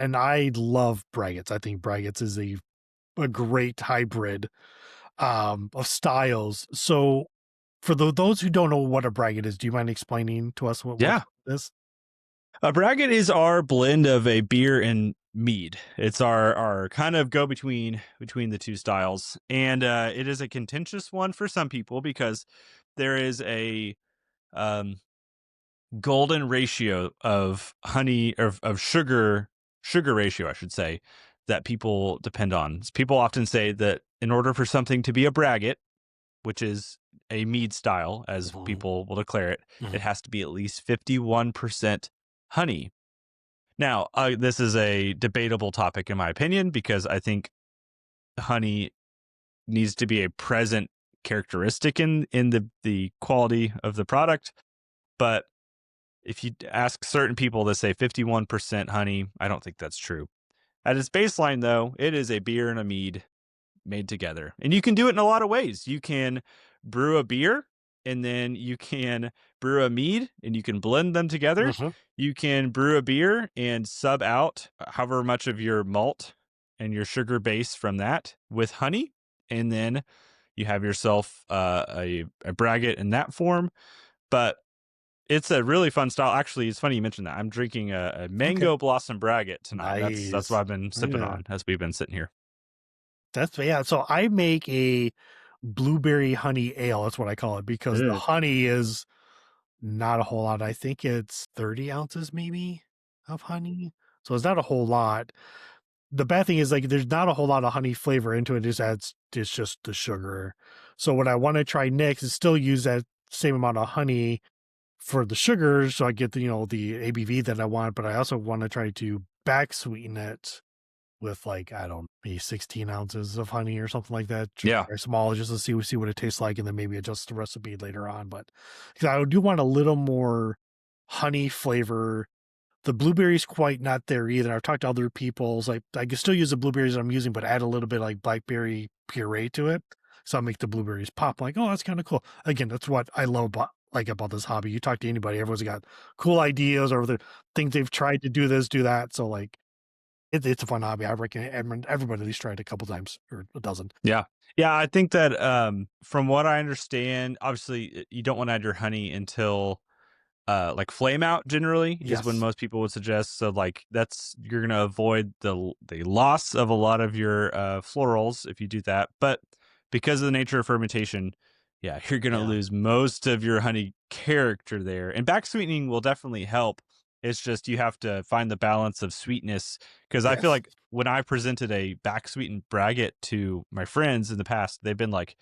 and I love Braggots. I think Braggots is a great hybrid of styles. So for those who don't know what a Braggot is, do you mind explaining to us what Yeah. it is? A braggot is our blend of a beer and mead. It's our kind of go between the two styles, and it is a contentious one for some people because there is a um, golden ratio of honey of sugar ratio, I should say, that people depend on. People often say that in order for something to be a braggot, which is a mead style, as Mhm, people will declare it, it mhm. has to be at least 51% honey. Now, this is a debatable topic in my opinion because I think honey needs to be a present characteristic in the quality of the product. But if you ask certain people that say 51% honey, I don't think that's true. At its baseline, though, it is a beer and a mead made together. And you can do it in a lot of ways. You can brew a beer and then you can brew a mead and you can blend them together. Mhm. You can brew a beer and sub out however much of your malt and your sugar base from that with honey. And then you have yourself a braggot in that form. But it's a really fun style. Actually, it's funny you mentioned that. I'm drinking a Okay. mango blossom braggot tonight. That's what Nice. I've been sipping Yeah. on as we've been sitting here. That's yeah. So I make a blueberry honey ale. That's what I call it because the Mm. honey is not a whole lot. I think it's 30 ounces maybe of honey. So it's not a whole lot. The bad thing is like there's not a whole lot of honey flavor into it. It just adds it's just the sugar. So what I want to try next is still use that same amount of honey for the sugar so I get the the ABV that I want, but I also want to try to back sweeten it with like I don't know, maybe 16 ounces of honey or something like that, just Yeah. very small, just to see what it tastes like, and then maybe adjust the recipe later on. But because I do want a little more honey flavor. The blueberries quite not there either. I've talked to other people. It's like I can still use the blueberries I'm using, but add a little bit like blackberry puree to it. So I'll make the blueberries pop. Like, oh, that's kind of cool. Again, that's what I love about this hobby. You talk to anybody, everyone's got cool ideas or the things they've tried to do this, do that. So like it's a fun hobby. I reckon everybody at least tried it a couple times or a dozen. Yeah. Yeah, I think that, from what I understand, obviously, you don't wanna add your honey until, like, flame out generally is when Yes. most people would suggest, so, like, that's you're gonna avoid the loss of a lot of your, florals if you do that, but because of the nature of fermentation, yeah, you're gonna Yeah. lose most of your honey character there, and back sweetening will definitely help. It's just you have to find the balance of sweetness because I feel Yes. like when I presented a back sweetened braggot to my friends in the past, they've been like,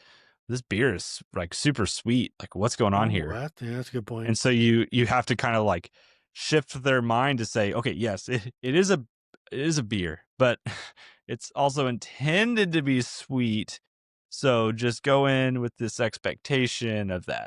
"This beer is, like, super sweet, like, what's going on Oh, here?" yeah, that's a good point. And so you have to kinda, like, shift their mind to say, "Okay, yes, it is a beer, but it's also intended to be sweet, so just go in with this expectation of that."